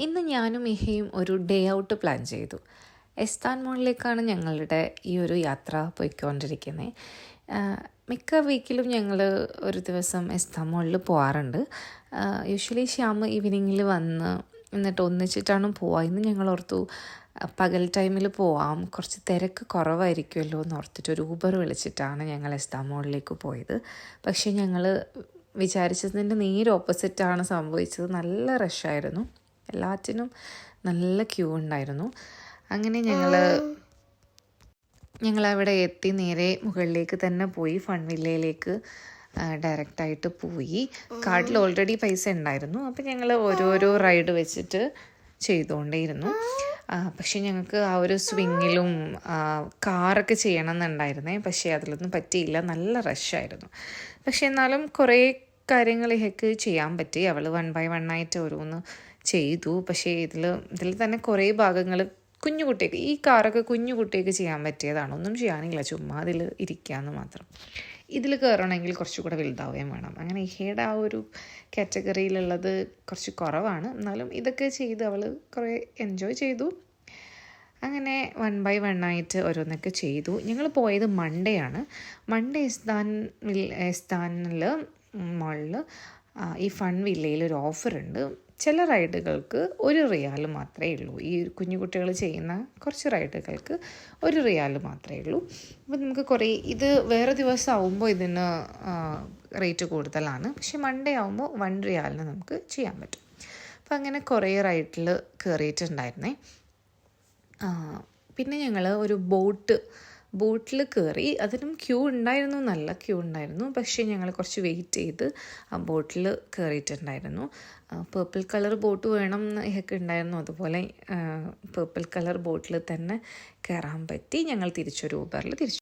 ഇന്ന് ഞാനും ഇഹയും ഒരു ഡേ ഔട്ട് പ്ലാൻ ചെയ്തു. എസ്താൻ മോളിലേക്കാണ് ഞങ്ങളുടെ ഈ ഒരു യാത്ര പോയിക്കൊണ്ടിരിക്കുന്നത്. മിക്ക വീക്കിലും ഞങ്ങൾ ഒരു ദിവസം എസ്താൻ മോളിൽ പോകാറുണ്ട്. യൂഷ്വലി ശ്യാമ് ഈവനിങ്ങിൽ വന്ന് എന്നിട്ട് ഒന്നിച്ചിട്ടാണ് പോവുക. ഇന്ന് ഞങ്ങൾ ഓർത്തു പകൽ ടൈമിൽ പോവാം, കുറച്ച് തിരക്ക് കുറവായിരിക്കുമല്ലോ എന്ന് ഓർത്തിട്ട് ഒരു ഊബർ വിളിച്ചിട്ടാണ് ഞങ്ങൾ എസ്താൻ മോളിലേക്ക് പോയത്. പക്ഷേ ഞങ്ങൾ വിചാരിച്ചതിൻ്റെ നേരെ ഓപ്പോസിറ്റാണ് സംഭവിച്ചത്. നല്ല റഷായിരുന്നു, എല്ലാറ്റിനും നല്ല ക്യൂ ഉണ്ടായിരുന്നു. അങ്ങനെ ഞങ്ങളവിടെ എത്തി നേരെ മുകളിലേക്ക് തന്നെ പോയി, ഫൺ വില്ലയിലേക്ക് ഡയറക്റ്റായിട്ട് പോയി. കാർഡിൽ ഓൾറെഡി പൈസ ഉണ്ടായിരുന്നു, അപ്പോൾ ഞങ്ങൾ ഓരോരോ റൈഡ് വെച്ചിട്ട് ചെയ്തുകൊണ്ടേയിരുന്നു. പക്ഷേ ഞങ്ങൾക്ക് ആ ഒരു സ്വിങ്ങിലും കാറൊക്കെ ചെയ്യണം എന്നുണ്ടായിരുന്നേ, പക്ഷേ അതിലൊന്നും പറ്റിയില്ല, നല്ല റഷായിരുന്നു. പക്ഷേ എന്നാലും കുറേ കാര്യങ്ങൾ ഇഹയ്ക്ക് ചെയ്യാൻ പറ്റി. അവൾ 1 by 1 ആയിട്ട് ഓരോന്ന് ചെയ്തു. പക്ഷേ ഇതിൽ തന്നെ കുറേ ഭാഗങ്ങൾ കുഞ്ഞു കുട്ടിക്ക്, ഈ കാറൊക്കെ കുഞ്ഞു കുട്ടിക്ക് ചെയ്യാൻ പറ്റിയതാണ്. ഒന്നും ചെയ്യാനില്ല, ചുമ്മാ അതിൽ ഇരിക്കാമെന്ന് മാത്രം. ഇതിൽ കയറണമെങ്കിൽ കുറച്ചുകൂടെ വലുതാവുകയും വേണം. അങ്ങനെ ഇഹയുടെ ആ ഒരു കാറ്റഗറിയിലുള്ളത് കുറച്ച് കുറവാണ്. എന്നാലും ഇതൊക്കെ ചെയ്ത് അവൾ കുറേ എൻജോയ് ചെയ്തു. അങ്ങനെ 1 by 1 ആയിട്ട് ഓരോന്നൊക്കെ ചെയ്തു. ഞങ്ങൾ പോയത് മൺഡേ ആണ്. മൺഡേ എസ്താനിൽ മോളിൽ ഈ ഫൺ വില്ലയിൽ ഒരു ഓഫറുണ്ട്. ചില റൈഡുകൾക്ക് 1 റിയാൽ മാത്രമേ ഉള്ളൂ. ഈ കുഞ്ഞു കുട്ടികൾ ചെയ്യുന്ന കുറച്ച് റൈഡുകൾക്ക് 1 റിയാൽ മാത്രമേ ഉള്ളൂ. അപ്പോൾ നമുക്ക് ഇത് വേറെ ദിവസം ആവുമ്പോൾ ഇതിന് റേറ്റ് കൂടുതലാണ്. പക്ഷേ മൺഡേ ആവുമ്പോൾ 1 റിയാലിന് നമുക്ക് ചെയ്യാൻ പറ്റും. അപ്പോൾ അങ്ങനെ കുറേ റൈഡിൽ കയറിയിട്ടുണ്ടായിരുന്നേ. പിന്നെ ഞങ്ങൾ ഒരു ബോട്ടിൽ കയറി. അതിനും ക്യൂ ഉണ്ടായിരുന്നു, നല്ല ക്യൂ ഉണ്ടായിരുന്നു. പക്ഷേ ഞങ്ങൾ കുറച്ച് വെയിറ്റ് ചെയ്ത് ആ ബോട്ടിൽ കയറിയിട്ടുണ്ടായിരുന്നു. പേർപ്പിൾ കളർ ബോട്ട് വേണം എന്നൊക്കെ ഉണ്ടായിരുന്നു. അതുപോലെ പേർപ്പിൾ കളർ ബോട്ടിൽ തന്നെ കയറാൻ പറ്റി. ഞങ്ങൾ തിരിച്ചൊരു ഊബറിൽ തിരിച്ചു.